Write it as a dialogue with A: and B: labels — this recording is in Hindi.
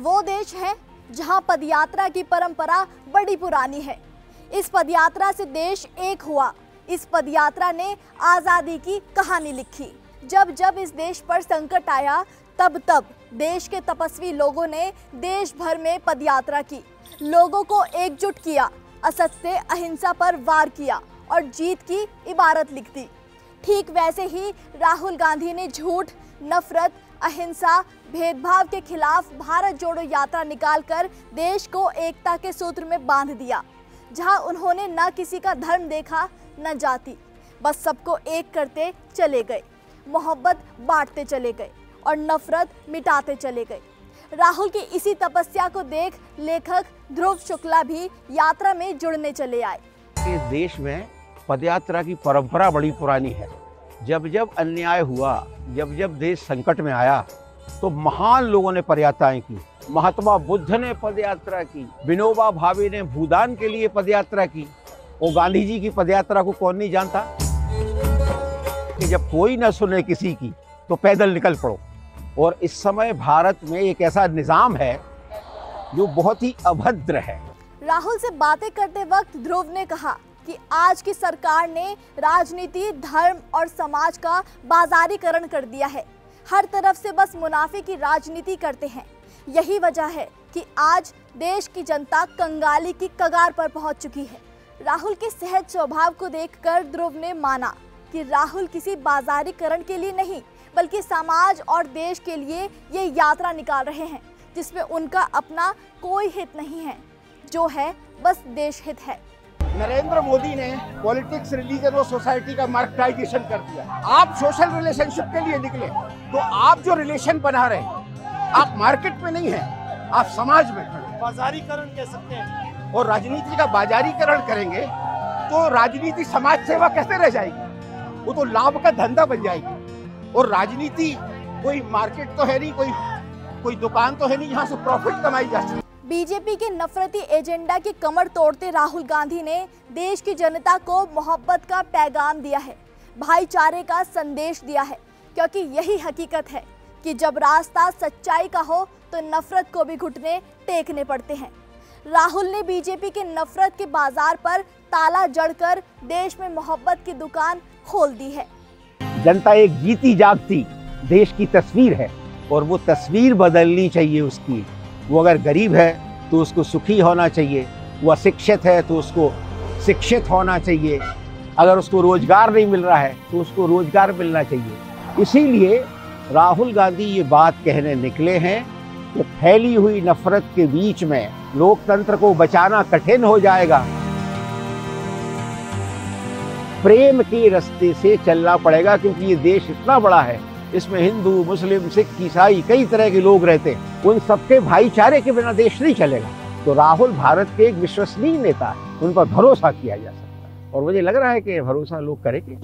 A: वो देश है जहां पदयात्रा की परंपरा बड़ी पुरानी है। इस पदयात्रा से देश एक हुआ। इस पदयात्रा ने आज़ादी की कहानी लिखी। जब जब इस देश पर संकट आया तब तब देश के तपस्वी लोगों ने देश भर में पदयात्रा की, लोगों को एकजुट किया, असत्य अहिंसा पर वार किया और जीत की इबारत लिख दी। ठीक वैसे ही राहुल गांधी ने झूठ, नफरत, अहिंसा, भेदभाव के खिलाफ भारत जोड़ो यात्रा निकालकर देश को एकता के सूत्र में बांध दिया, जहां उन्होंने न किसी का धर्म देखा न जाति, बस सबको एक करते चले गए, मोहब्बत बांटते चले गए और नफरत मिटाते चले गए। राहुल की इसी तपस्या को देख लेखक ध्रुव शुक्ला भी यात्रा में जुड़ने चले आए।
B: इस देश में पदयात्रा की परंपरा बड़ी पुरानी है। जब जब अन्याय हुआ, जब जब देश संकट में आया, तो महान लोगों ने पदयात्राएं की। महात्मा बुद्ध ने पदयात्रा की, विनोबा भावे ने भूदान के लिए पदयात्रा की, और गांधी जी की पदयात्रा को कौन नहीं जानता कि जब कोई न सुने किसी की तो पैदल निकल पड़ो। और इस समय भारत में एक ऐसा निजाम है जो बहुत ही अभद्र है।
A: राहुल से बातें करते वक्त ध्रुव ने कहा कि आज की सरकार ने राजनीति, धर्म और समाज का बाजारीकरण कर दिया है। हर तरफ से बस मुनाफे की राजनीति करते हैं। यही वजह है कि आज देश की जनता कंगाली की कगार पर पहुंच चुकी है। राहुल के सहज स्वभाव को देखकर ध्रुव ने माना कि राहुल किसी बाजारीकरण के लिए नहीं, बल्कि समाज और देश के लिए ये यात्रा निकाल रहे हैं, जिसमें उनका अपना कोई हित नहीं है, जो है बस देश हित है।
C: नरेंद्र मोदी ने पॉलिटिक्स, रिलीजन और सोसाइटी का मार्केटाइजेशन कर दिया। आप सोशल रिलेशनशिप के लिए निकले, तो आप जो रिलेशन बना रहे हैं, आप मार्केट में नहीं हैं, आप समाज में खड़े।
D: बाजारीकरण कह सकते हैं।
C: और राजनीति का बाजारीकरण करेंगे तो राजनीति समाज सेवा कैसे रह जाएगी? वो तो लाभ का धंधा बन जाएगी। और राजनीति कोई मार्केट तो है नहीं, कोई दुकान तो है नहीं जहाँ से प्रॉफिट कमाई जा सके।
A: बीजेपी के नफरती एजेंडा की कमर तोड़ते राहुल गांधी ने देश की जनता को मोहब्बत का पैगाम दिया है, भाईचारे का संदेश दिया है, क्योंकि यही हकीकत है कि जब रास्ता सच्चाई का हो तो नफरत को भी घुटने टेकने पड़ते हैं। राहुल ने बीजेपी के नफरत के बाजार पर ताला जड़कर देश में मोहब्बत की दुकान खोल दी है।
B: जनता एक जीती जागती देश की तस्वीर है, और वो तस्वीर बदलनी चाहिए उसकी। वो अगर गरीब है तो उसको सुखी होना चाहिए, वो अशिक्षित है तो उसको शिक्षित होना चाहिए, अगर उसको रोजगार नहीं मिल रहा है तो उसको रोजगार मिलना चाहिए। इसीलिए राहुल गांधी ये बात कहने निकले हैं कि फैली हुई नफरत के बीच में लोकतंत्र को बचाना कठिन हो जाएगा। प्रेम के रास्ते से चलना पड़ेगा, क्योंकि ये देश इतना बड़ा है, इसमें हिंदू, मुस्लिम, सिख, ईसाई कई तरह के लोग रहते हैं। उन सबके भाईचारे के बिना देश नहीं चलेगा। तो राहुल भारत के एक विश्वसनीय नेता है, उन पर भरोसा किया जा सकता है, और मुझे लग रहा है कि भरोसा लोग करेंगे।